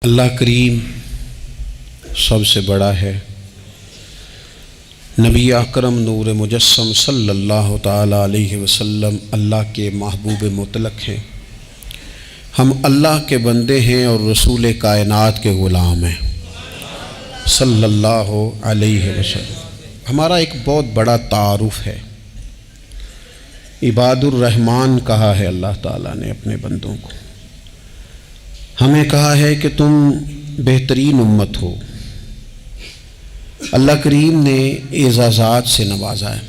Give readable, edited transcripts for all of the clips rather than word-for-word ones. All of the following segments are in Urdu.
اللہ کریم سب سے بڑا ہے۔ نبی اکرم نور مجسم صلی اللہ تعالیٰ علیہ وسلم اللہ کے محبوب مطلق ہیں۔ ہم اللہ کے بندے ہیں اور رسول کائنات کے غلام ہیں صلی اللہ علیہ وسلم۔ ہمارا ایک بہت بڑا تعارف ہے، عباد الرحمن کہا ہے اللہ تعالیٰ نے اپنے بندوں کو۔ ہمیں کہا ہے کہ تم بہترین امت ہو۔ اللہ کریم نے اعزازات سے نوازا ہے۔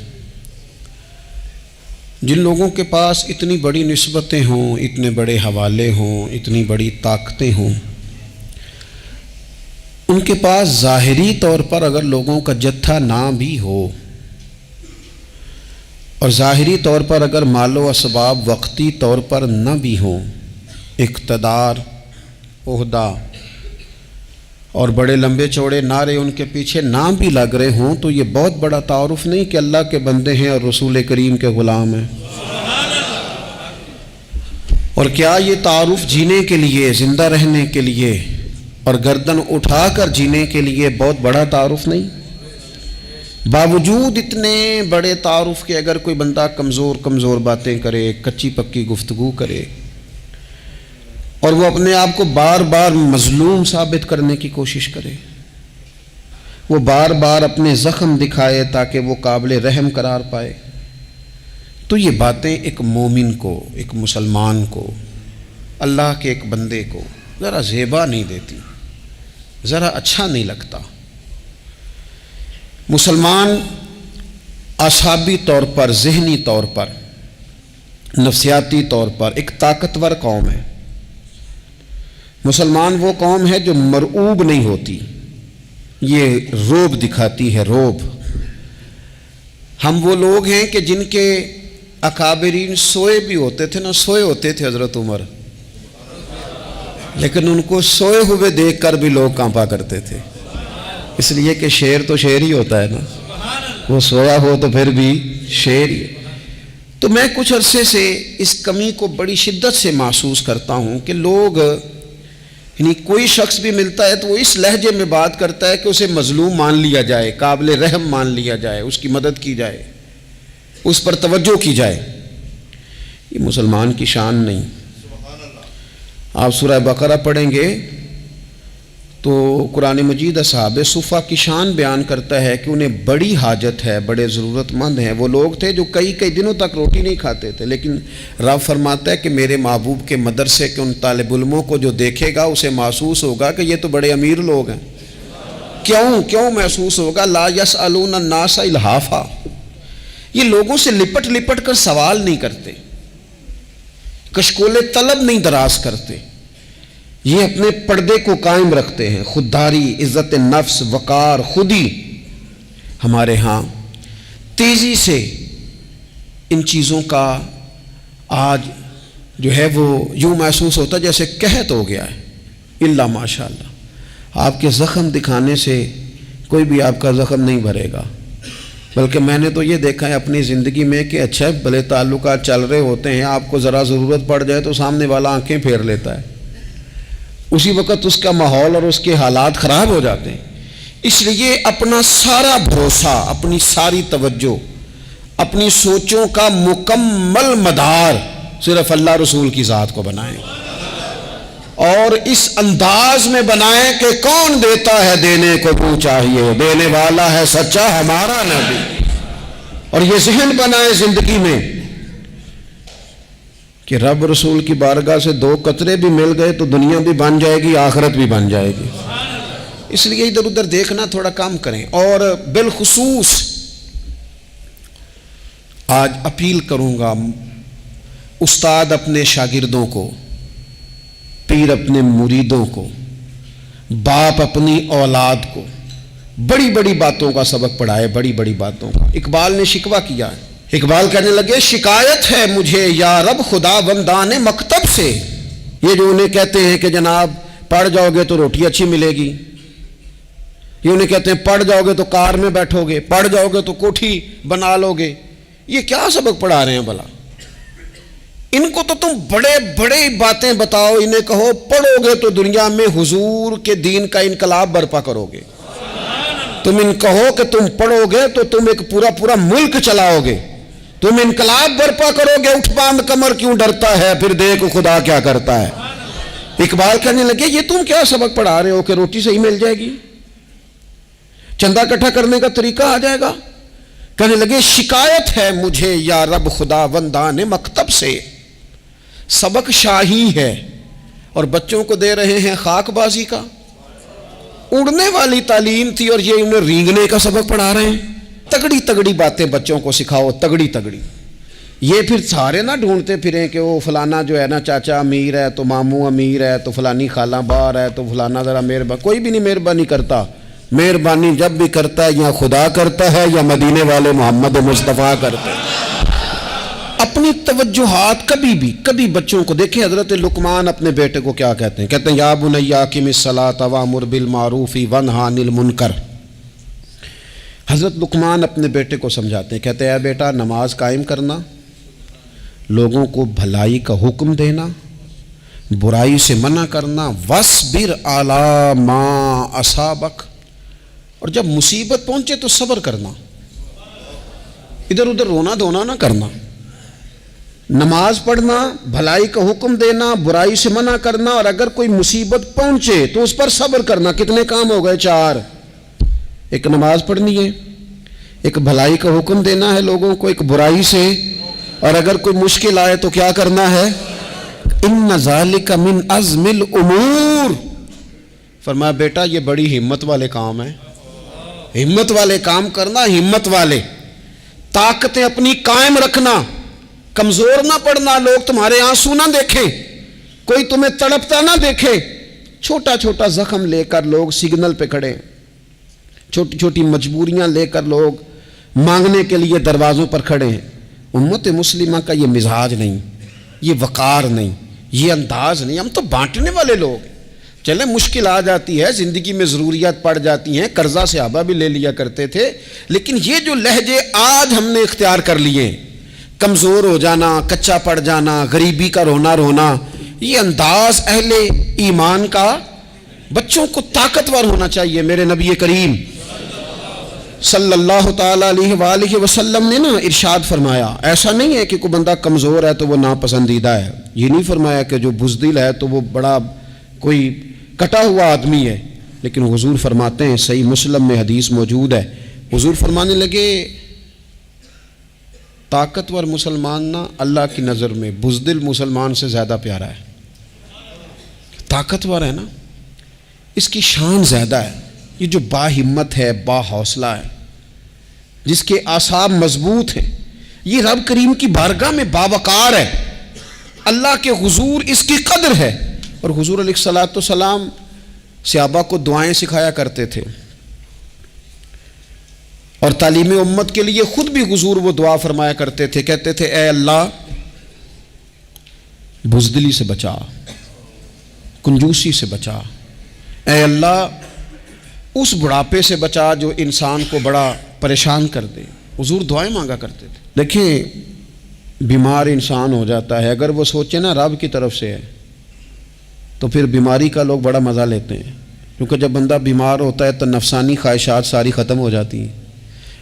جن لوگوں کے پاس اتنی بڑی نسبتیں ہوں، اتنے بڑے حوالے ہوں، اتنی بڑی طاقتیں ہوں، ان کے پاس ظاہری طور پر اگر لوگوں کا جتھا نہ بھی ہو اور ظاہری طور پر اگر مال و اسباب وقتی طور پر نہ بھی ہوں، اقتدار، عہدہ اور بڑے لمبے چوڑے نعرے ان کے پیچھے نہ بھی لگ رہے ہوں، تو یہ بہت بڑا تعارف نہیں کہ اللہ کے بندے ہیں اور رسول کریم کے غلام ہیں؟ اور کیا یہ تعارف جینے کے لیے، زندہ رہنے کے لیے اور گردن اٹھا کر جینے کے لیے بہت بڑا تعارف نہیں؟ باوجود اتنے بڑے تعارف کے اگر کوئی بندہ کمزور باتیں کرے، کچی پکی گفتگو کرے اور وہ اپنے آپ کو بار بار مظلوم ثابت کرنے کی کوشش کرے، وہ بار بار اپنے زخم دکھائے تاکہ وہ قابل رحم قرار پائے، تو یہ باتیں ایک مومن کو، ایک مسلمان کو، اللہ کے ایک بندے کو ذرا زیبا نہیں دیتی، ذرا اچھا نہیں لگتا۔ مسلمان اعصابی طور پر، ذہنی طور پر، نفسیاتی طور پر ایک طاقتور قوم ہے۔ مسلمان وہ قوم ہے جو مرعوب نہیں ہوتی، یہ روب دکھاتی ہے، روب۔ ہم وہ لوگ ہیں کہ جن کے اکابرین سوئے بھی ہوتے تھے نا، سوئے ہوتے تھے حضرت عمر، لیکن ان کو سوئے ہوئے دیکھ کر بھی لوگ کانپا کرتے تھے، اس لیے کہ شیر تو شیر ہی ہوتا ہے نا، وہ سویا ہو تو پھر بھی شیر ہی۔ تو میں کچھ عرصے سے اس کمی کو بڑی شدت سے محسوس کرتا ہوں کہ لوگ، یعنی کوئی شخص بھی ملتا ہے تو وہ اس لہجے میں بات کرتا ہے کہ اسے مظلوم مان لیا جائے، قابل رحم مان لیا جائے، اس کی مدد کی جائے، اس پر توجہ کی جائے۔ یہ مسلمان کی شان نہیں۔ آپ سورہ بقرہ پڑھیں گے تو قرآن مجید اصحاب صفہ کی شان بیان کرتا ہے کہ انہیں بڑی حاجت ہے، بڑے ضرورت مند ہیں۔ وہ لوگ تھے جو کئی دنوں تک روٹی نہیں کھاتے تھے، لیکن رب فرماتا ہے کہ میرے محبوب کے مدرسے کے ان طالب علموں کو جو دیکھے گا اسے محسوس ہوگا کہ یہ تو بڑے امیر لوگ ہیں۔ کیوں محسوس ہوگا؟ لا یسألون الناس الحافا، یہ لوگوں سے لپٹ کر سوال نہیں کرتے، کشکول طلب نہیں دراز کرتے، یہ اپنے پردے کو قائم رکھتے ہیں۔ خودداری، عزت نفس، وقار، خودی ہمارے ہاں تیزی سے ان چیزوں کا آج جو ہے وہ یوں محسوس ہوتا جیسے قحط ہو گیا ہے۔ الا ماشاء اللہ، آپ کے زخم دکھانے سے کوئی بھی آپ کا زخم نہیں بھرے گا، بلکہ میں نے تو یہ دیکھا ہے اپنی زندگی میں کہ اچھا بھلے تعلقات چل رہے ہوتے ہیں، آپ کو ذرا ضرورت پڑ جائے تو سامنے والا آنکھیں پھیر لیتا ہے، اسی وقت اس کا ماحول اور اس کے حالات خراب ہو جاتے ہیں۔ اس لیے اپنا سارا بھروسہ، اپنی ساری توجہ، اپنی سوچوں کا مکمل مدار صرف اللہ رسول کی ذات کو بنائیں، اور اس انداز میں بنائیں کہ کون دیتا ہے دینے کو تو چاہیے، دینے والا ہے سچا ہمارا نبی۔ اور یہ ذہن بنائیں زندگی میں کہ رب رسول کی بارگاہ سے 2 قطرے بھی مل گئے تو دنیا بھی بن جائے گی، آخرت بھی بن جائے گی۔ اس لیے ادھر ادھر دیکھنا تھوڑا کم کریں۔ اور بالخصوص آج اپیل کروں گا، استاد اپنے شاگردوں کو، پیر اپنے مریدوں کو، باپ اپنی اولاد کو بڑی بڑی باتوں کا سبق پڑھائے، بڑی بڑی باتوں کا۔ اقبال نے شکوہ کیا ہے، اقبال کہنے لگے شکایت ہے مجھے یا رب خدا بندان مکتب سے، یہ جو انہیں کہتے ہیں کہ جناب پڑھ جاؤ گے تو روٹی اچھی ملے گی، یہ انہیں کہتے ہیں پڑھ جاؤ گے تو کار میں بیٹھو گے، پڑھ جاؤ گے تو کوٹھی بنا لو گے، یہ کیا سبق پڑھا رہے ہیں بھلا؟ ان کو تو تم بڑے بڑے باتیں بتاؤ، انہیں کہو پڑھو گے تو دنیا میں حضور کے دین کا انقلاب برپا کرو گے، تم ان کہو کہ تم پڑھو گے تو تم ایک پورا ملک چلاؤ گے، تم انقلاب برپا کرو گے، اٹھ باندھ کمر کیوں ڈرتا ہے، پھر دیکھو خدا کیا کرتا ہے۔ اقبال کہنے لگے یہ تم کیا سبق پڑھا رہے ہو کہ روٹی صحیح مل جائے گی، چندہ اکٹھا کرنے کا طریقہ آ جائے گا؟ کہنے لگے شکایت ہے مجھے یا رب خدا وندان مکتب سے، سبق شاہی ہے اور بچوں کو دے رہے ہیں خاک بازی کا۔ اڑنے والی تعلیم تھی اور یہ انہیں رینگنے کا سبق پڑھا رہے ہیں۔ تگڑی تگڑی باتیں بچوں کو سکھاؤ، تگڑی تگڑی، یہ پھر سارے نہ ڈھونڈتے پھریں کہ وہ فلانا جو ہے نا چاچا امیر ہے تو ماموں امیر ہے تو فلانی خالہ باہر ہے تو فلانا ذرا مہربانی، کوئی بھی نہیں مہربانی کرتا۔ مہربانی جب بھی کرتا ہے یا خدا کرتا ہے یا مدینے والے محمد مصطفیٰ کرتے ہیں۔ اپنی توجہات کبھی بچوں کو دیکھیں، حضرت لقمان اپنے بیٹے کو کیا کہتے ہیں؟ کہتے ہیں یا بنی اقم الصلاۃ وامر بالمعروف وانہی عن المنکر۔ حضرت لقمان اپنے بیٹے کو سمجھاتے ہیں، کہتے ہیں اے بیٹا نماز قائم کرنا، لوگوں کو بھلائی کا حکم دینا، برائی سے منع کرنا، وَاصْبِرْ عَلَىٰ مَا أَصَابَكَ، اور جب مصیبت پہنچے تو صبر کرنا، ادھر ادھر رونا دھونا نہ کرنا، نماز پڑھنا، بھلائی کا حکم دینا، برائی سے منع کرنا، اور اگر کوئی مصیبت پہنچے تو اس پر صبر کرنا۔ کتنے کام ہو گئے؟ 4۔ ایک نماز پڑھنی ہے، ایک بھلائی کا حکم دینا ہے لوگوں کو، ایک برائی سے، اور اگر کوئی مشکل آئے تو کیا کرنا ہے؟ ان ذالک من عزم الامور۔ فرمایا بیٹا یہ بڑی ہمت والے کام ہیں، ہمت والے کام کرنا، ہمت والے، طاقتیں اپنی قائم رکھنا، کمزور نہ پڑنا، لوگ تمہارے آنسو نہ دیکھیں، کوئی تمہیں تڑپتا نہ دیکھے۔ چھوٹا چھوٹا زخم لے کر لوگ سگنل پہ کھڑے، چھوٹی چھوٹی مجبوریاں لے کر لوگ مانگنے کے لیے دروازوں پر کھڑے ہیں۔ امت مسلمہ کا یہ مزاج نہیں، یہ وقار نہیں، یہ انداز نہیں، ہم تو بانٹنے والے لوگ ہیں۔ چلیں مشکل آ جاتی ہے، زندگی میں ضروریات پڑ جاتی ہیں، قرضہ صحابہ بھی لے لیا کرتے تھے، لیکن یہ جو لہجے آج ہم نے اختیار کر لیے، کمزور ہو جانا، کچا پڑ جانا، غریبی کا رونا، یہ انداز اہل ایمان کا۔ بچوں کو طاقتور ہونا چاہیے۔ میرے نبی کریم صلی اللہ تعالی علیہ وآلہ وسلم نے نا ارشاد فرمایا، ایسا نہیں ہے کہ کوئی بندہ کمزور ہے تو وہ ناپسندیدہ ہے، یہ نہیں فرمایا کہ جو بزدل ہے تو وہ بڑا کوئی کٹا ہوا آدمی ہے، لیکن حضور فرماتے ہیں، صحیح مسلم میں حدیث موجود ہے، حضور فرمانے لگے طاقتور مسلمان نا اللہ کی نظر میں بزدل مسلمان سے زیادہ پیارا ہے۔ طاقتور ہے نا، اس کی شان زیادہ ہے، یہ جو با ہمت ہے، با حوصلہ ہے، جس کے اعصاب مضبوط ہیں، یہ رب کریم کی بارگاہ میں باوقار ہے، اللہ کے حضور اس کی قدر ہے۔ اور حضور علیہ الصلوۃ والسلام صحابہ کو دعائیں سکھایا کرتے تھے، اور تعلیم امت کے لیے خود بھی حضور وہ دعا فرمایا کرتے تھے، کہتے تھے اے اللہ بزدلی سے بچا، کنجوسی سے بچا، اے اللہ اس بڑھاپے سے بچا جو انسان کو بڑا پریشان کر دے۔ حضور دعائیں مانگا کرتے تھے۔ دیکھیں بیمار انسان ہو جاتا ہے، اگر وہ سوچے نا رب کی طرف سے ہے تو پھر بیماری کا لوگ بڑا مزہ لیتے ہیں، کیونکہ جب بندہ بیمار ہوتا ہے تو نفسانی خواہشات ساری ختم ہو جاتی ہیں۔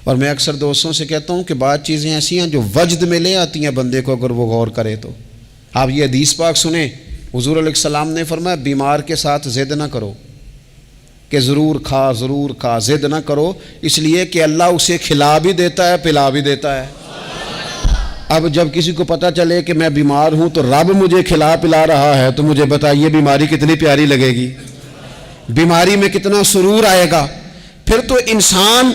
اور میں اکثر دوستوں سے کہتا ہوں کہ بعض چیزیں ایسی ہیں جو وجد میں لے آتی ہیں بندے کو، اگر وہ غور کرے تو۔ آپ یہ حدیث پاک سنیں، حضور علیہ السلام نے فرمایا بیمار کے ساتھ ضد نہ کرو کہ ضرور کھا، ضد نہ کرو، اس لیے کہ اللہ اسے کھلا بھی دیتا ہے، پلا بھی دیتا ہے۔ اب جب کسی کو پتہ چلے کہ میں بیمار ہوں تو رب مجھے کھلا پلا رہا ہے تو مجھے بتائیے بیماری کتنی پیاری لگے گی، بیماری میں کتنا سرور آئے گا۔ پھر تو انسان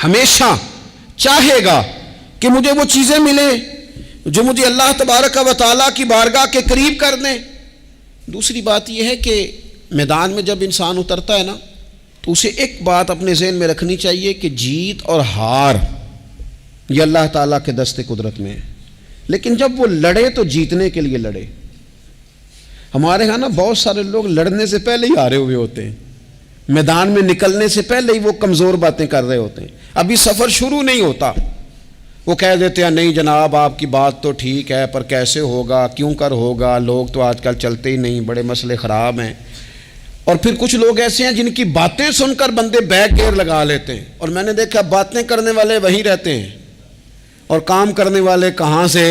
ہمیشہ چاہے گا کہ مجھے وہ چیزیں ملیں جو مجھے اللہ تبارک و تعالیٰ کی بارگاہ کے قریب کر دیں۔ دوسری بات یہ ہے کہ میدان میں جب انسان اترتا ہے نا تو اسے ایک بات اپنے ذہن میں رکھنی چاہیے کہ جیت اور ہار یہ اللہ تعالیٰ کے دست قدرت میں ہے، لیکن جب وہ لڑے تو جیتنے کے لیے لڑے۔ ہمارے ہاں نا بہت سارے لوگ لڑنے سے پہلے ہی ہارے ہوئے ہوتے ہیں، میدان میں نکلنے سے پہلے ہی وہ کمزور باتیں کر رہے ہوتے ہیں، ابھی سفر شروع نہیں ہوتا وہ کہہ دیتے ہیں نہیں جناب آپ کی بات تو ٹھیک ہے پر کیسے ہوگا، کیوں کر ہوگا، لوگ تو آج کل چلتے ہی نہیں، بڑے مسئلے خراب ہیں۔ اور پھر کچھ لوگ ایسے ہیں جن کی باتیں سن کر بندے بیک گیئر لگا لیتے ہیں، اور میں نے دیکھا باتیں کرنے والے وہیں رہتے ہیں اور کام کرنے والے کہاں سے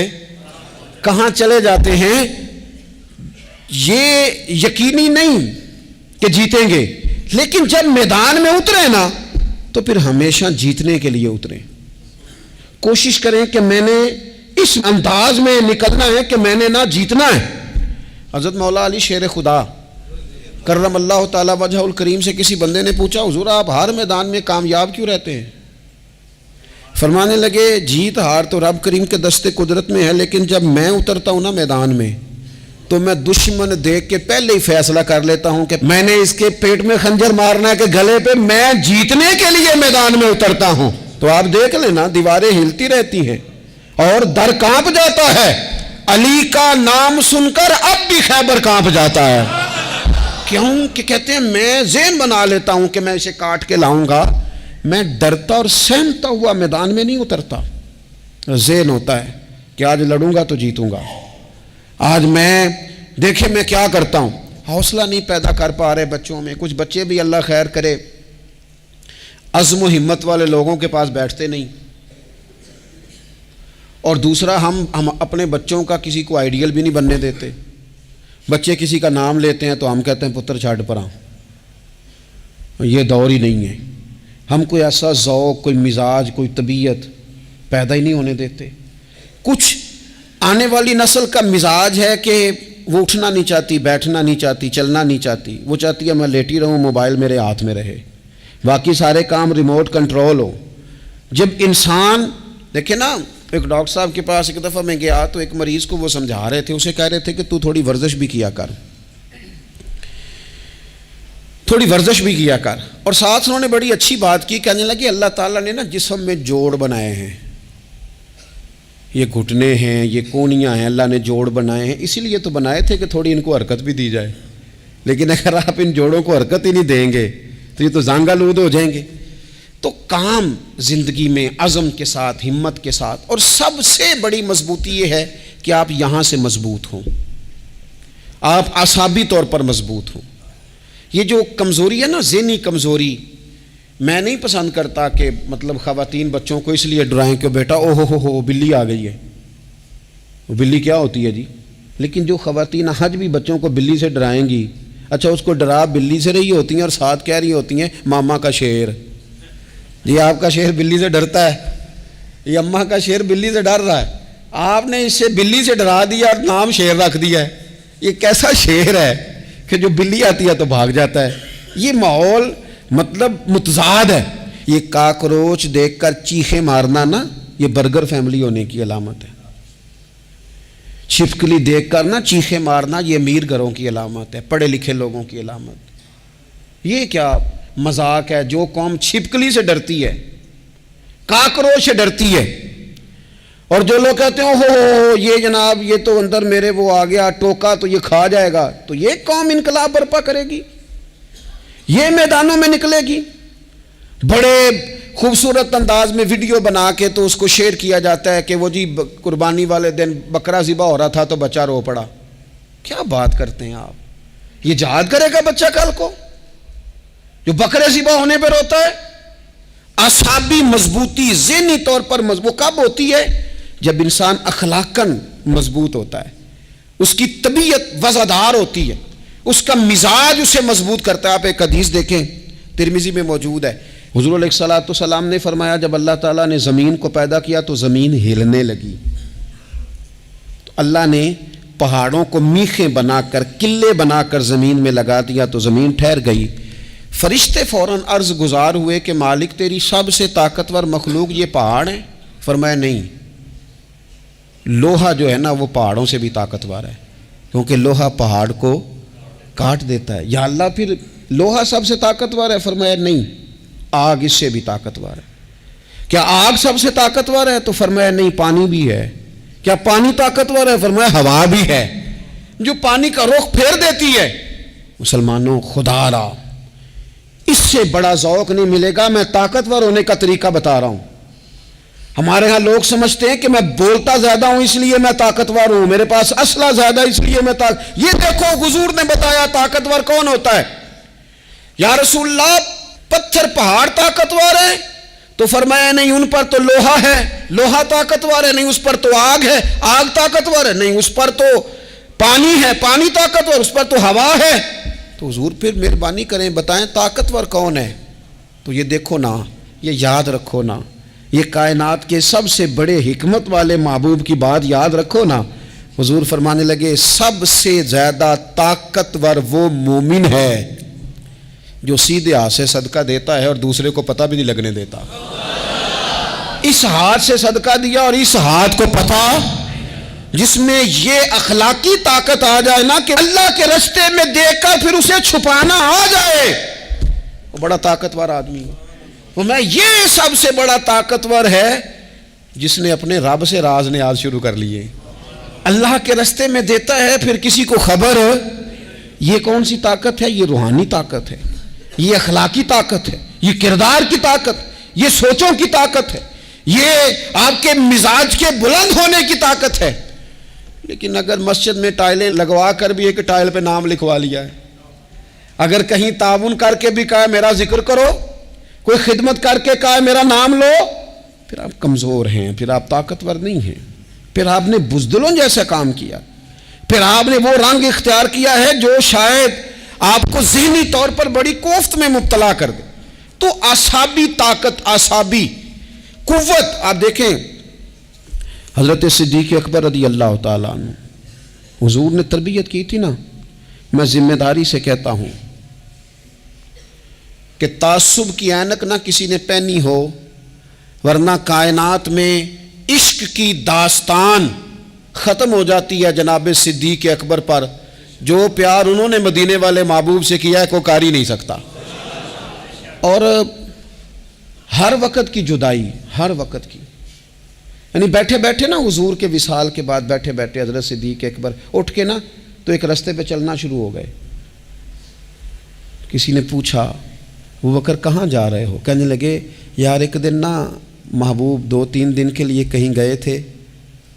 کہاں چلے جاتے ہیں۔ یہ یقینی نہیں کہ جیتیں گے، لیکن جب میدان میں اترے نا تو پھر ہمیشہ جیتنے کے لیے اتریں۔ کوشش کریں کہ میں نے اس انداز میں نکلنا ہے کہ میں نے نہ جیتنا ہے۔ حضرت مولا علی شیر خدا کرم اللہ تعالی وجہ الکریم سے کسی بندے نے پوچھا حضور آپ ہر میدان میں کامیاب کیوں رہتے ہیں؟ فرمانے لگے جیت ہار تو رب کریم کے دستے قدرت میں ہے، لیکن جب میں اترتا ہوں نا میدان میں تو میں دشمن دیکھ کے پہلے ہی فیصلہ کر لیتا ہوں کہ میں نے اس کے پیٹ میں خنجر مارنا ہے کہ گلے پہ، میں جیتنے کے لیے میدان میں اترتا ہوں۔ تو آپ دیکھ لینا دیواریں ہلتی رہتی ہیں اور در کانپ جاتا ہے، علی کا نام سن کر اب بھی خیبر کانپ جاتا ہے۔ کیوں کہ کہتے ہیں میں ذہن بنا لیتا ہوں کہ میں اسے کاٹ کے لاؤں گا، میں ڈرتا اور سہمتا ہوا میدان میں نہیں اترتا۔ ذہن ہوتا ہے کہ آج لڑوں گا تو جیتوں گا، آج میں دیکھیں میں کیا کرتا ہوں۔ حوصلہ نہیں پیدا کر پا رہے بچوں میں، کچھ بچے بھی اللہ خیر کرے عزم و ہمت والے لوگوں کے پاس بیٹھتے نہیں، اور دوسرا ہم اپنے بچوں کا کسی کو آئیڈیل بھی نہیں بننے دیتے۔ بچے کسی کا نام لیتے ہیں تو ہم کہتے ہیں پتر چھاڑ پر آؤ، یہ دور ہی نہیں ہے۔ ہم کوئی ایسا ذوق، کوئی مزاج، کوئی طبیعت پیدا ہی نہیں ہونے دیتے۔ کچھ آنے والی نسل کا مزاج ہے کہ وہ اٹھنا نہیں چاہتی، بیٹھنا نہیں چاہتی، چلنا نہیں چاہتی، وہ چاہتی ہے میں لیٹی رہوں، موبائل میرے ہاتھ میں رہے، باقی سارے کام ریموٹ کنٹرول ہو۔ جب انسان دیکھیں نا، ایک ڈاکٹر صاحب کے پاس ایک دفعہ میں گیا تو ایک مریض کو وہ سمجھا رہے تھے، اسے کہہ رہے تھے کہ تو تھوڑی ورزش بھی کیا کر، تھوڑی ورزش بھی کیا کر، اور ساتھ انہوں نے بڑی اچھی بات کی، کہنے لگے اللہ تعالیٰ نے نا جسم میں جوڑ بنائے ہیں، یہ گھٹنے ہیں، یہ کونیاں ہیں، اللہ نے جوڑ بنائے ہیں، اسی لیے تو بنائے تھے کہ تھوڑی ان کو حرکت بھی دی جائے، لیکن اگر آپ ان جوڑوں کو حرکت ہی نہیں دیں گے تو یہ تو زانگا لود ہو جائیں گے۔ تو کام زندگی میں عزم کے ساتھ، ہمت کے ساتھ، اور سب سے بڑی مضبوطی یہ ہے کہ آپ یہاں سے مضبوط ہوں، آپ اعصابی طور پر مضبوط ہوں۔ یہ جو کمزوری ہے نا، ذہنی کمزوری، میں نہیں پسند کرتا کہ مطلب خواتین بچوں کو اس لیے ڈرائیں کہ بیٹا او ہو بلی آ گئی ہے۔ وہ بلی کیا ہوتی ہے جی؟ لیکن جو خواتین آج بھی بچوں کو بلی سے ڈرائیں گی، اچھا اس کو ڈرا بلی سے رہی ہوتی ہیں اور ساتھ کہہ رہی ہوتی ہیں ماما کا شیر، جی آپ کا شیر بلی سے ڈرتا ہے، یہ اماں کا شیر بلی سے ڈر رہا ہے، آپ نے اس سے بلی سے ڈرا دیا اور نام شیر رکھ دیا ہے۔ یہ کیسا شیر ہے کہ جو بلی آتی ہے تو بھاگ جاتا ہے؟ یہ ماحول مطلب متضاد ہے۔ یہ کاکروچ دیکھ کر چیخیں مارنا نا، یہ برگر فیملی ہونے کی علامت ہے۔ چھپکلی دیکھ کر نا چیخیں مارنا، یہ امیر گھروں کی علامت ہے، پڑھے لکھے لوگوں کی علامت۔ یہ کیا مذاق ہے؟ جو قوم چھپکلی سے ڈرتی ہے، کاکروچ سے ڈرتی ہے، اور جو لوگ کہتے ہیں ہو یہ جناب یہ تو اندر میرے وہ آ گیا ٹوکا تو یہ کھا جائے گا، تو یہ قوم انقلاب برپا کرے گی، یہ میدانوں میں نکلے گی۔ بڑے خوبصورت انداز میں ویڈیو بنا کے تو اس کو شیئر کیا جاتا ہے کہ وہ جی قربانی والے دن بکرا ذبح ہو رہا تھا تو بچہ رو پڑا۔ کیا بات کرتے ہیں آپ؟ یہ جہاد کرے گا بچہ کل کو جو بکرے ذبح ہونے پہ روتا ہے؟ اعصابی مضبوطی ذہنی طور پر مضبوط کب ہوتی ہے؟ جب انسان اخلاقاً مضبوط ہوتا ہے، اس کی طبیعت وزادار ہوتی ہے، اس کا مزاج اسے مضبوط کرتا ہے۔ آپ ایک حدیث دیکھیں، ترمذی میں موجود ہے، حضور علیہ السلام نے فرمایا جب اللہ تعالیٰ نے زمین کو پیدا کیا تو زمین ہلنے لگی، تو اللہ نے پہاڑوں کو میخیں بنا کر، قلعے بنا کر زمین میں لگا دیا تو زمین ٹھہر گئی۔ فرشتے فوراً عرض گزار ہوئے کہ مالک تیری سب سے طاقتور مخلوق یہ پہاڑ ہیں؟ فرمایا نہیں، لوہا جو ہے نا وہ پہاڑوں سے بھی طاقتور ہے، کیونکہ لوہا پہاڑ کو کاٹ دیتا ہے۔ یا اللہ پھر لوہا سب سے طاقتور ہے؟ فرمایا نہیں، آگ اس سے بھی طاقتور ہے۔ کیا آگ سب سے طاقتور ہے؟ تو فرمایا نہیں، پانی بھی ہے۔ کیا پانی طاقتور ہے؟ فرمایا ہوا بھی ہے، جو پانی کا رخ پھیر دیتی ہے۔ مسلمانوں خدا را اس سے بڑا ذوق نہیں ملے گا۔ میں طاقتور ہونے کا طریقہ بتا رہا ہوں۔ ہمارے ہاں لوگ سمجھتے ہیں کہ میں بولتا زیادہ ہوں اس لیے میں طاقتور ہوں، میرے پاس اسلحہ زیادہ اس لیے میں یہ دیکھو حضور نے بتایا طاقتور کون ہوتا ہے۔ یا رسول اللہ پتھر پہاڑ طاقتور ہیں؟ تو فرمایا نہیں، ان پر تو لوہا ہے، لوہا طاقتور ہے، نہیں اس پر تو آگ ہے، آگ طاقتور ہے، نہیں اس پر تو پانی ہے، پانی طاقتور، اس پر تو ہوا ہے۔ تو حضور پھر مہربانی کریں بتائیں طاقتور کون ہے؟ تو یہ دیکھو نا، یہ یاد رکھو نا، یہ کائنات کے سب سے بڑے حکمت والے محبوب کی بات یاد رکھو نا۔ حضور فرمانے لگے سب سے زیادہ طاقتور وہ مومن ہے جو سیدھے ہاتھ سے صدقہ دیتا ہے اور دوسرے کو پتہ بھی نہیں لگنے دیتا۔ اس ہاتھ سے صدقہ دیا اور اس ہاتھ کو پتہ، جس میں یہ اخلاقی طاقت آ جائے نا کہ اللہ کے راستے میں دیکھ کر پھر اسے چھپانا آ جائے، وہ بڑا طاقتور آدمی ہے۔ وہ میں یہ سب سے بڑا طاقتور ہے جس نے اپنے رب سے راز نیاز شروع کر لیے، اللہ کے راستے میں دیتا ہے پھر کسی کو خبر۔ یہ کون سی طاقت ہے؟ یہ روحانی طاقت ہے، یہ اخلاقی طاقت ہے، یہ کردار کی طاقت، یہ سوچوں کی طاقت ہے، یہ آپ کے مزاج کے بلند ہونے کی طاقت ہے۔ لیکن اگر مسجد میں ٹائلیں لگوا کر بھی ایک ٹائل پہ نام لکھوا لیا ہے، اگر کہیں تعاون کر کے بھی کہا میرا ذکر کرو، کوئی خدمت کر کے کہا میرا نام لو، پھر آپ کمزور ہیں، پھر آپ طاقتور نہیں ہیں، پھر آپ نے بزدلوں جیسا کام کیا، پھر آپ نے وہ رنگ اختیار کیا ہے جو شاید آپ کو ذہنی طور پر بڑی کوفت میں مبتلا کر دے۔ تو اعصابی طاقت، اعصابی قوت، آپ دیکھیں حضرت صدیق اکبر رضی اللہ تعالیٰ عنہ، حضور نے تربیت کی تھی نا، میں ذمہ داری سے کہتا ہوں کہ تعصب کی اینک نہ کسی نے پہنی ہو، ورنہ کائنات میں عشق کی داستان ختم ہو جاتی ہے جناب صدیق اکبر پر۔ جو پیار انہوں نے مدینے والے محبوب سے کیا ہے کوئی کر ہی نہیں سکتا۔ اور ہر وقت کی جدائی، ہر وقت کی، یعنی بیٹھے بیٹھے نا حضور کے وصال کے بعد بیٹھے بیٹھے حضرت صدیق اکبر اٹھ کے نا تو ایک رستے پہ چلنا شروع ہو گئے۔ کسی نے پوچھا ابو بکر کہاں جا رہے ہو؟ کہنے لگے یار ایک دن نا محبوب 2-3 دن کے لیے کہیں گئے تھے،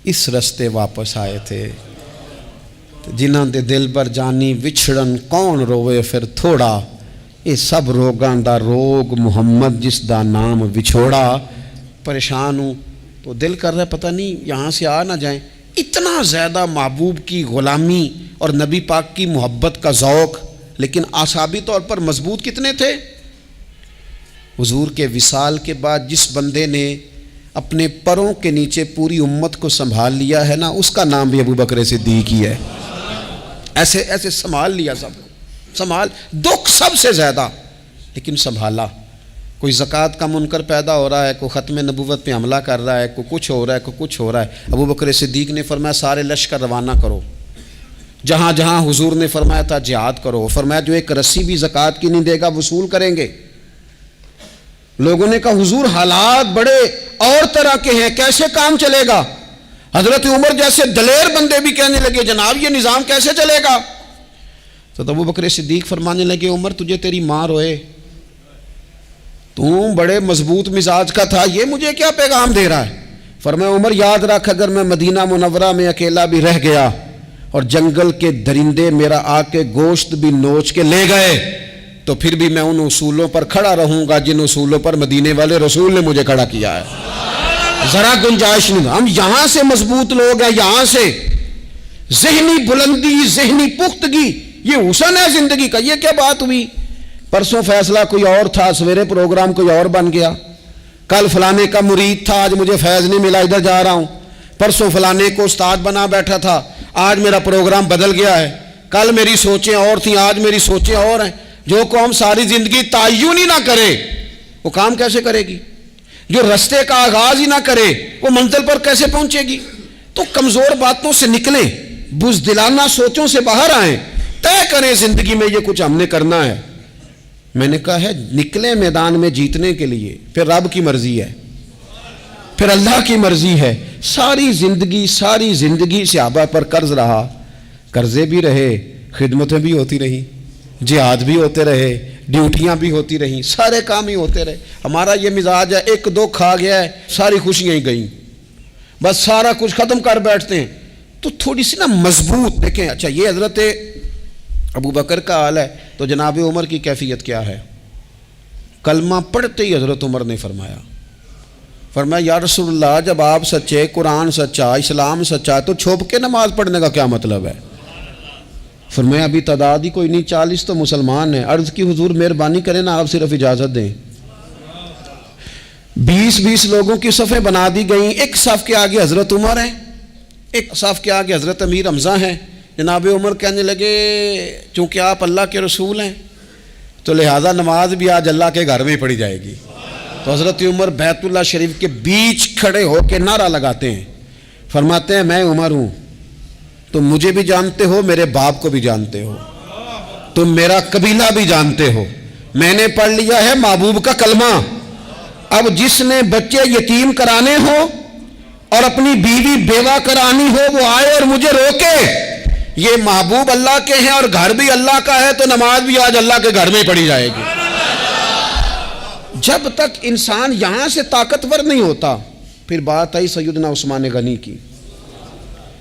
اس رستے واپس آئے تھے، جنہاں دے دل پر جانی وچھڑن کون روے پھر تھوڑا، یہ سب روگاں دا روگ محمد جس دا نام وچھوڑا۔ پریشان ہوں تو دل کر رہا ہے پتہ نہیں یہاں سے آ نہ جائیں۔ اتنا زیادہ محبوب کی غلامی اور نبی پاک کی محبت کا ذوق، لیکن اعصابی طور پر مضبوط کتنے تھے؟ حضور کے وصال کے بعد جس بندے نے اپنے پروں کے نیچے پوری امت کو سنبھال لیا ہے نا، اس کا نام بھی ابو بکر صدیق ہی ہے۔ ایسے ایسے سنبھال لیا، سب کو سنبھال، دکھ سب سے زیادہ لیکن سنبھالا۔ کوئی زکوٰۃ کا منکر پیدا ہو رہا ہے، کوئی ختم نبوت پہ حملہ کر رہا ہے، کوئی کچھ ہو رہا ہے، کوئی کچھ ہو رہا ہے، ابو بکر صدیق نے فرمایا سارے لشکر روانہ کرو، جہاں جہاں حضور نے فرمایا تھا جہاد کرو، فرمایا جو ایک رسی بھی زکوٰۃ کی نہیں دے گا وصول کریں گے۔ لوگوں نے کہا حضور حالات بڑے اور طرح کے ہیں، کیسے کام چلے گا؟ حضرت عمر جیسے دلیر بندے بھی کہنے لگے جناب یہ نظام کیسے چلے گا؟ تو ابو بکر صدیق فرمانے لگے عمر تجھے تیری ماں روئے، تو بڑے مضبوط مزاج کا تھا، یہ مجھے کیا پیغام دے رہا ہے؟ فرمایا عمر یاد رکھ اگر میں مدینہ منورہ میں اکیلا بھی رہ گیا اور جنگل کے درندے میرا آ کے گوشت بھی نوچ کے لے گئے تو پھر بھی میں ان اصولوں پر کھڑا رہوں گا جن اصولوں پر مدینے والے رسول نے مجھے کھڑا کیا ہے، ذرا گنجائش نہیں۔ ہم یہاں سے مضبوط لوگ ہیں، یہاں سے ذہنی بلندی، ذہنی پختگی، یہ حسن ہے زندگی کا۔ یہ کیا بات ہوئی؟ پرسوں فیصلہ کوئی اور تھا، سویرے پروگرام کوئی اور بن گیا، کل فلانے کا مرید تھا آج مجھے فیض نہیں ملا ادھر جا رہا ہوں، پرسوں فلانے کو استاد بنا بیٹھا تھا آج میرا پروگرام بدل گیا ہے، کل میری سوچیں اور تھیں آج میری سوچیں اور ہیں۔ جو قوم ساری زندگی تعین ہی نہ کرے وہ کام کیسے کرے گی؟ جو رستے کا آغاز ہی نہ کرے وہ منزل پر کیسے پہنچے گی؟ تو کمزور باتوں سے نکلیں، بزدلانہ سوچوں سے باہر آئیں، طے کریں زندگی میں یہ کچھ ہم نے کرنا ہے۔ میں نے کہا ہے نکلیں میدان میں جیتنے کے لیے، پھر رب کی مرضی ہے، پھر اللہ کی مرضی ہے۔ ساری زندگی صحابہ پر قرض رہا، قرضے بھی رہے، خدمتیں بھی ہوتی رہی، جہاد بھی ہوتے رہے، ڈیوٹیاں بھی ہوتی رہیں, سارے کام ہی ہوتے رہے. ہمارا یہ مزاج ہے, ایک دو کھا گیا ہے ساری خوشیاں ہی گئیں, بس سارا کچھ ختم کر بیٹھتے ہیں. تو تھوڑی سی نا مضبوط دیکھیں. اچھا یہ حضرت ابو بکر کا حال ہے, تو جناب عمر کی کیفیت کیا ہے؟ کلمہ پڑھتے ہی حضرت عمر نے فرمایا یا رسول اللہ, جب آپ سچے, قرآن سچا, اسلام سچا, تو چھپ کے نماز پڑھنے کا کیا مطلب ہے؟ فرمایا ابھی تعداد ہی کوئی نہیں, 40 تو مسلمان ہیں. عرض کی حضور مہربانی کریں نا, آپ صرف اجازت دیں. 20 لوگوں کی صفیں بنا دی گئیں. ایک صف کے آگے حضرت عمر ہیں, ایک صف کے آگے حضرت امیر حمزہ ہیں. جناب عمر کہنے لگے چونکہ آپ اللہ کے رسول ہیں تو لہذا نماز بھی آج اللہ کے گھر میں پڑھی جائے گی. تو حضرت عمر بیت اللہ شریف کے بیچ کھڑے ہو کے نعرہ لگاتے ہیں, فرماتے ہیں میں عمر ہوں, تم مجھے بھی جانتے ہو, میرے باپ کو بھی جانتے ہو, تم میرا قبیلہ بھی جانتے ہو, میں نے پڑھ لیا ہے محبوب کا کلمہ. اب جس نے بچے یتیم کرانے ہو اور اپنی بیوی بیوہ کرانی ہو وہ آئے اور مجھے روکے. یہ محبوب اللہ کے ہیں اور گھر بھی اللہ کا ہے, تو نماز بھی آج اللہ کے گھر میں پڑھی جائے گی. جب تک انسان یہاں سے طاقتور نہیں ہوتا. پھر بات آئی سیدنا عثمان غنی کی.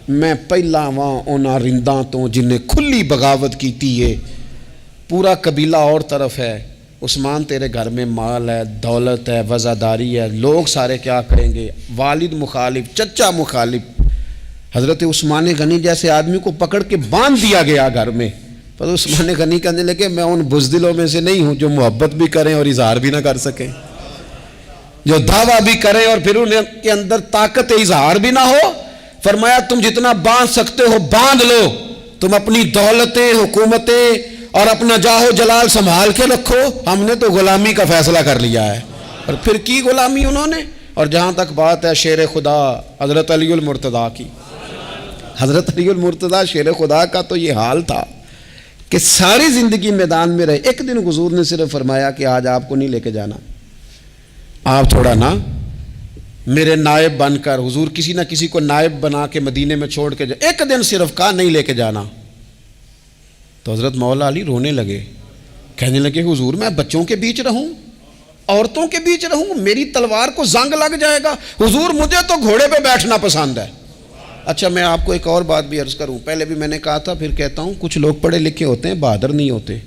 میں پہلا وہاں اونا رنداں تو جنہیں کھلی بغاوت کی تھی, ہے پورا قبیلہ اور طرف ہے. عثمان تیرے گھر میں مال ہے, دولت ہے, وزاداری ہے, لوگ سارے کیا کریں گے؟ والد مخالف, چچا مخالف. حضرت عثمان غنی جیسے آدمی کو پکڑ کے باندھ دیا گیا گھر میں. پر عثمان غنی کہنے لگے میں ان بزدلوں میں سے نہیں ہوں جو محبت بھی کریں اور اظہار بھی نہ کر سکیں, جو دعویٰ بھی کریں اور پھر ان کے اندر طاقت اظہار بھی نہ ہو. فرمایا تم جتنا باندھ سکتے ہو باندھ لو, تم اپنی دولتیں, حکومتیں اور اپنا جاہ و جلال سنبھال کے رکھو, ہم نے تو غلامی کا فیصلہ کر لیا ہے. اور پھر کی غلامی انہوں نے. اور جہاں تک بات ہے شیر خدا حضرت علی المرتضیٰ کی, حضرت علی المرتضیٰ شیر خدا کا تو یہ حال تھا کہ ساری زندگی میدان میں رہے. ایک دن حضور نے صرف فرمایا کہ آج آپ کو نہیں لے کے جانا, آپ تھوڑا نا میرے نائب بن کر, حضور کسی نہ کسی کو نائب بنا کے مدینے میں چھوڑ کے جائے. ایک دن صرف کہا نہیں لے کے جانا. تو حضرت مولا علی رونے لگے, کہنے لگے حضور میں بچوں کے بیچ رہوں, عورتوں کے بیچ رہوں, میری تلوار کو زنگ لگ جائے گا. حضور مجھے تو گھوڑے پہ بیٹھنا پسند ہے. اچھا میں آپ کو ایک اور بات بھی عرض کروں, پہلے بھی میں نے کہا تھا پھر کہتا ہوں, کچھ لوگ پڑھے لکھے ہوتے ہیں بہادر نہیں ہوتے.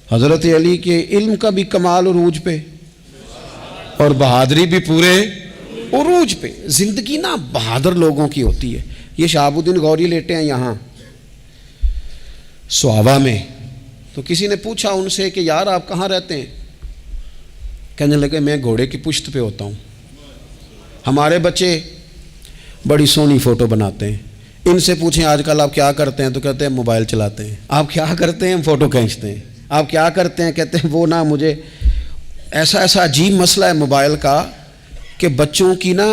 حضرت علی کے علم کا بھی کمال عروج پہ اور بہادری بھی پورے عروج پہ. زندگی نا بہادر لوگوں کی ہوتی ہے. یہ شہاب الدین غوری لیٹے ہیں یہاں سوابا میں, تو کسی نے پوچھا ان سے کہ یار آپ کہاں رہتے ہیں؟ کہنے لگے میں گھوڑے کی پشت پہ ہوتا ہوں, ہمارے بچے بڑی سونی فوٹو بناتے ہیں. ان سے پوچھیں آج کل آپ کیا کرتے ہیں, تو کہتے ہیں موبائل چلاتے ہیں. آپ کیا کرتے ہیں؟ فوٹو کھینچتے ہیں. آپ کیا کرتے ہیں؟ کہتے ہیں وہ نا مجھے ایسا عجیب مسئلہ ہے موبائل کا کہ بچوں کی نا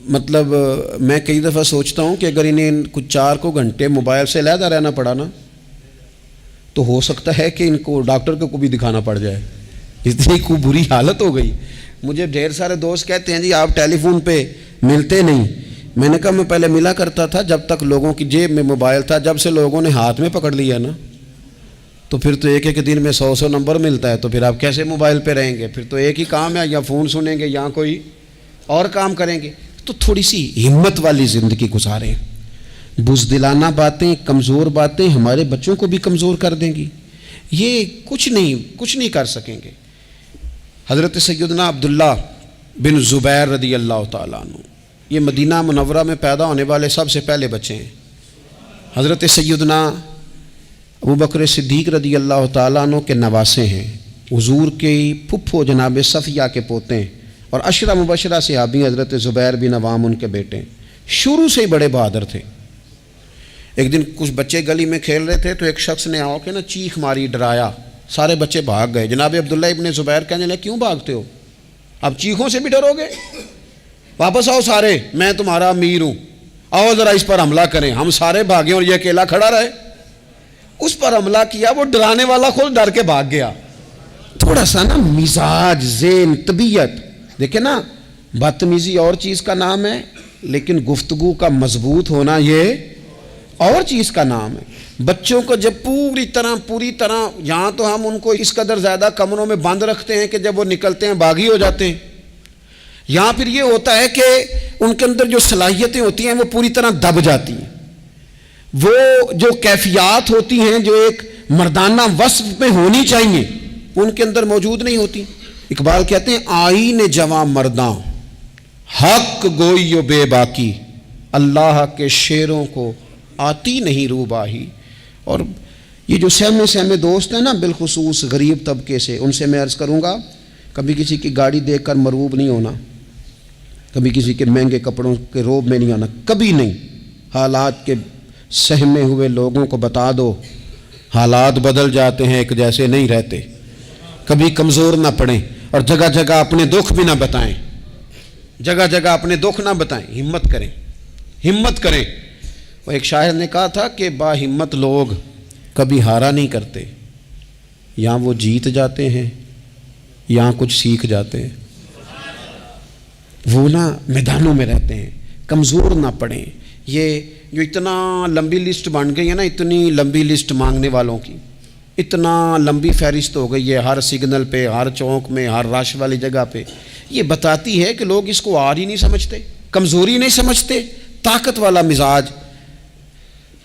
مطلب میں کئی دفعہ سوچتا ہوں کہ اگر انہیں کچھ 4 گھنٹے موبائل سے علیحدہ رہنا پڑا نا تو ہو سکتا ہے کہ ان کو ڈاکٹر کو بھی دکھانا پڑ جائے, اتنی کو بری حالت ہو گئی. مجھے ڈھیر سارے دوست کہتے ہیں جی آپ ٹیلی فون پہ ملتے نہیں. میں نے کہا میں پہلے ملا کرتا تھا جب تک لوگوں کی جیب میں موبائل تھا, جب سے لوگوں نے ہاتھ میں پکڑ لیا نا تو پھر تو ایک دن میں 100 نمبر ملتا ہے, تو پھر آپ کیسے موبائل پہ رہیں گے؟ پھر تو ایک ہی کام ہے, یا فون سنیں گے یا کوئی اور کام کریں گے. تو تھوڑی سی ہمت والی زندگی گزاریں. بزدلانہ باتیں, کمزور باتیں ہمارے بچوں کو بھی کمزور کر دیں گی. یہ کچھ نہیں کر سکیں گے. حضرت سیدنا عبداللہ بن زبیر رضی اللہ تعالیٰ عنہ, یہ مدینہ منورہ میں پیدا ہونے والے سب سے پہلے بچے ہیں. حضرت سیدنا ابو بکر صدیق رضی اللہ تعالیٰ عنہ کے نواسے ہیں, حضور کے پھپھو جناب صفیہ کے پوتے ہیں, اور عشرہ مبشرہ صحابی حضرت زبیر بن عوام ان کے بیٹے ہیں. شروع سے ہی بڑے بہادر تھے. ایک دن کچھ بچے گلی میں کھیل رہے تھے تو ایک شخص نے آ کے نا چیخ ماری, ڈرایا, سارے بچے بھاگ گئے. جناب عبداللہ ابن زبیر کہنے لگے کیوں بھاگتے ہو, اب چیخوں سے بھی ڈرو گے؟ واپس آؤ سارے, میں تمہارا امیر ہوں, آؤ ذرا اس پر حملہ کریں. ہم سارے بھاگے اور یہ اکیلا کھڑا رہے. اس پر حملہ کیا, وہ ڈرانے والا خود ڈر کے بھاگ گیا. تھوڑا سا نا مزاج, ذہن, طبیعت دیکھیں نا, بدتمیزی اور چیز کا نام ہے لیکن گفتگو کا مضبوط ہونا یہ اور چیز کا نام ہے. بچوں کو جب پوری طرح یہاں تو ہم ان کو اس قدر زیادہ کمروں میں بند رکھتے ہیں کہ جب وہ نکلتے ہیں باغی ہو جاتے ہیں. یہاں پھر یہ ہوتا ہے کہ ان کے اندر جو صلاحیتیں ہوتی ہیں وہ پوری طرح دب جاتی ہیں. وہ جو کیفیات ہوتی ہیں جو ایک مردانہ وصف میں ہونی چاہیے ان کے اندر موجود نہیں ہوتی. اقبال کہتے ہیں آئین جواں مرداں حق گوئی و بے باکی، اللہ کے شیروں کو آتی نہیں روباہی. اور یہ جو سہمے دوست ہیں نا بالخصوص غریب طبقے سے، ان سے میں عرض کروں گا کبھی کسی کی گاڑی دیکھ کر مرعوب نہیں ہونا، کبھی کسی کے مہنگے کپڑوں کے روب میں نہیں آنا، کبھی نہیں. حالات کے سہمے ہوئے لوگوں کو بتا دو حالات بدل جاتے ہیں، ایک جیسے نہیں رہتے. کبھی کمزور نہ پڑیں اور جگہ جگہ اپنے دکھ بھی نہ بتائیں، جگہ جگہ اپنے دکھ نہ بتائیں. ہمت کریں. وہ ایک شاعر نے کہا تھا کہ با ہمت لوگ کبھی ہارا نہیں کرتے، یا وہ جیت جاتے ہیں یا کچھ سیکھ جاتے ہیں. وہ نا میدانوں میں رہتے ہیں. کمزور نہ پڑیں. یہ جو اتنا لمبی لسٹ بن گئی ہے نا، اتنی لمبی لسٹ مانگنے والوں کی، اتنا لمبی فہرست ہو گئی ہے ہر سگنل پہ، ہر چوک میں، ہر رش والی جگہ پہ. یہ بتاتی ہے کہ لوگ اس کو آر ہی نہیں سمجھتے، کمزوری نہیں سمجھتے، طاقت والا مزاج.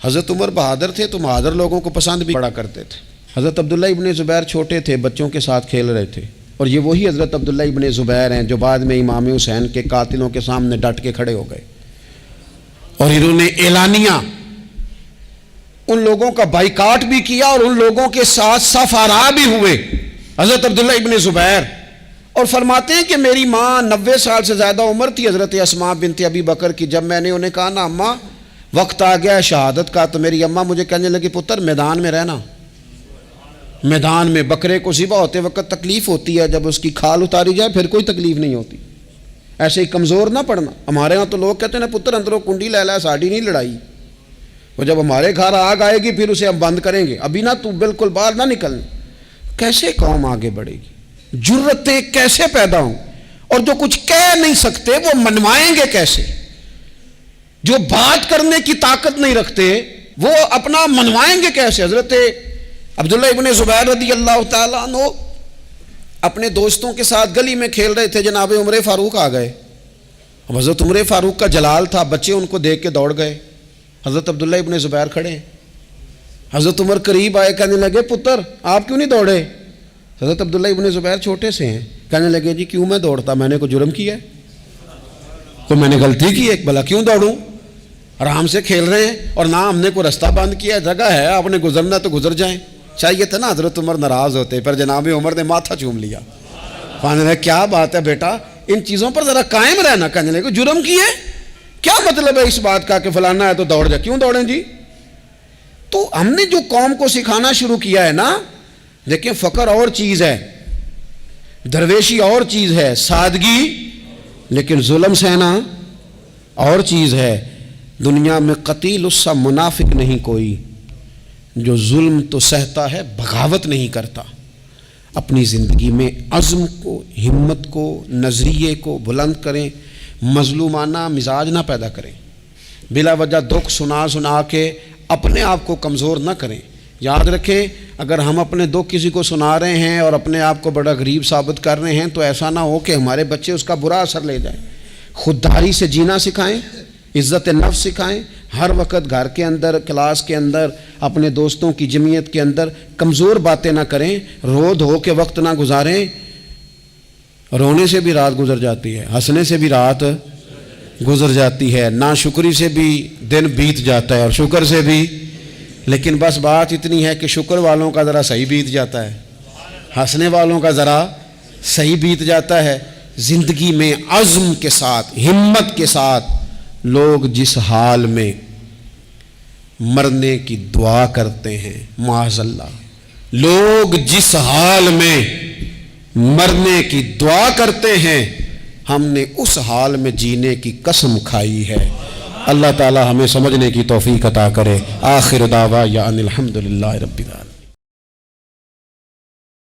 حضرت عمر بہادر تھے تو بہادر لوگوں کو پسند بھی بڑا کرتے تھے. حضرت عبداللہ ابن زبیر چھوٹے تھے، بچوں کے ساتھ کھیل رہے تھے، اور یہ وہی حضرت عبداللہ ابن زبیر ہیں جو بعد میں امام حسین کے قاتلوں کے سامنے ڈٹ کے کھڑے ہو گئے اور انہوں نے اعلانیہ ان لوگوں کا بائیکاٹ بھی کیا اور ان لوگوں کے ساتھ سفارا بھی ہوئے. حضرت عبداللہ ابن زبیر اور فرماتے ہیں کہ میری ماں 90 سال سے زیادہ عمر تھی حضرت اسماء بنت ابی بکر کی. جب میں نے انہیں کہا نا اماں وقت آ گیا ہے شہادت کا، تو میری اماں مجھے کہنے لگی پتر میدان میں رہنا. میدان میں بکرے کو ذبح ہوتے وقت تکلیف ہوتی ہے، جب اس کی کھال اتاری جائے پھر کوئی تکلیف نہیں ہوتی. ایسے ہی کمزور نہ پڑنا. ہمارے ہاں تو لوگ کہتے ہیں نا پتر اندروں کنڈی لے لا ساڑی نہیں لڑائی. وہ جب ہمارے گھر آگ آئے گی پھر اسے ہم بند کریں گے، ابھی نہ تو بالکل باہر نہ نکلنا. کیسے قوم آگے بڑھے گی؟ جرتیں کیسے پیدا ہوں؟ اور جو کچھ کہہ نہیں سکتے وہ منوائیں گے کیسے؟ جو بات کرنے کی طاقت نہیں رکھتے وہ اپنا منوائیں گے کیسے؟ حضرت عبداللہ ابن زبیر رضی اللہ تعالیٰ عنہ اپنے دوستوں کے ساتھ گلی میں کھیل رہے تھے، جناب عمر فاروق آ گئے. اب حضرت عمر فاروق کا جلال تھا، بچے ان کو دیکھ کے دوڑ گئے. حضرت عبداللہ ابن زبیر کھڑے ہیں. حضرت عمر قریب آئے، کہنے لگے پتر آپ کیوں نہیں دوڑے؟ حضرت عبداللہ ابن زبیر چھوٹے سے ہیں، کہنے لگے جی کیوں میں دوڑتا، میں نے کوئی جرم کیا ہے؟ کوئی میں نے غلطی کی ہے؟ بھلا کیوں دوڑوں؟ آرام سے کھیل رہے ہیں اور نہ ہم نے کوئی رستہ بند کیا، جگہ ہے آپ نے گزرنا تو گزر جائیں. چاہیے تھا نا حضرت عمر ناراض ہوتے، پر جناب عمر نے ماتھا چوم لیا. کہنے لگے کیا بات ہے بیٹا، ان چیزوں پر ذرا قائم رہنا. کہنے لگے جرم کیے، کیا مطلب ہے اس بات کا کہ فلانا ہے تو دوڑ جا؟ کیوں دوڑیں جی؟ تو ہم نے جو قوم کو سکھانا شروع کیا ہے نا، دیکھیں فقر اور چیز ہے، درویشی اور چیز ہے، سادگی، لیکن ظلم سہنا اور چیز ہے. دنیا میں قتیل اس سا منافق نہیں کوئی جو ظلم تو سہتا ہے بغاوت نہیں کرتا. اپنی زندگی میں عزم کو، ہمت کو، نظریے کو بلند کریں، مظلومانہ مزاج نہ پیدا کریں، بلا وجہ دکھ سنا کے اپنے آپ کو کمزور نہ کریں. یاد رکھیں اگر ہم اپنے دکھ کسی کو سنا رہے ہیں اور اپنے آپ کو بڑا غریب ثابت کر رہے ہیں تو ایسا نہ ہو کہ ہمارے بچے اس کا برا اثر لے جائیں. خودداری سے جینا سکھائیں، عزت نفس سکھائیں. ہر وقت گھر کے اندر، کلاس کے اندر، اپنے دوستوں کی جمعیت کے اندر کمزور باتیں نہ کریں، رو دھو کے وقت نہ گزاریں. رونے سے بھی رات گزر جاتی ہے، ہنسنے سے بھی رات گزر جاتی ہے، ناشکری سے بھی دن بیت جاتا ہے اور شکر سے بھی. لیکن بس بات اتنی ہے کہ شکر والوں کا ذرا صحیح بیت جاتا ہے، ہنسنے والوں کا ذرا صحیح بیت جاتا ہے. زندگی میں عزم کے ساتھ، ہمت کے ساتھ لوگ جس حال میں مرنے کی دعا کرتے ہیں، معاذ اللہ، لوگ جس حال میں مرنے کی دعا کرتے ہیں، ہم نے اس حال میں جینے کی قسم کھائی ہے. اللہ تعالی ہمیں سمجھنے کی توفیق عطا کرے. آخر دعوانا ان الحمدللہ رب العالمین.